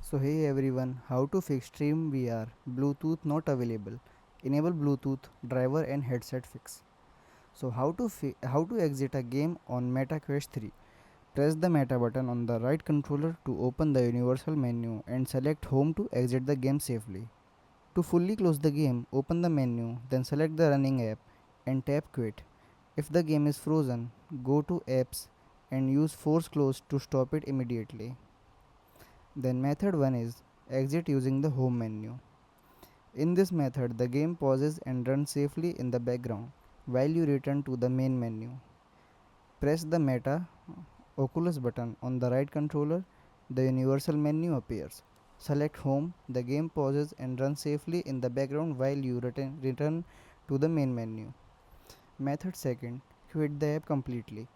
So hey everyone, how to fix SteamVR, Bluetooth not available. Enable Bluetooth driver and headset fix. So how to exit a game on Meta Quest 3? Press the Meta button on the right controller to open the universal menu and select home to exit the game safely. To fully close the game, open the menu, then select the running app and tap quit. If the game is frozen, go to apps and use force close to stop it immediately. Then method 1 is exit using the home menu. In this method, the game pauses and runs safely in the background while you return to the main menu. Press the Meta Oculus button on the right controller, the universal menu appears. Select home, the game pauses and runs safely in the background while you return to the main menu. Method 2, quit the app completely.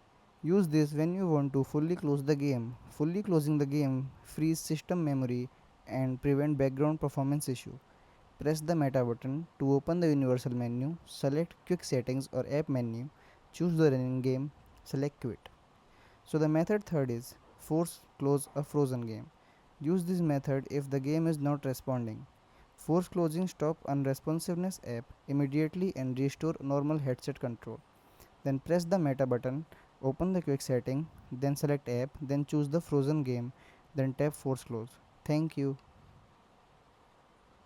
Use this when you want to fully close the game. Fully closing the game frees system memory and prevent background performance issue. Press the Meta button to open the universal menu, select quick settings or app menu, choose the running game, select quit. So the method third is force close a frozen game. Use this method if the game is not responding. Force closing stop unresponsiveness app immediately and restore normal headset control. Then press the Meta button, open the quick setting, then select app, then choose the frozen game, then tap force close. Thank you.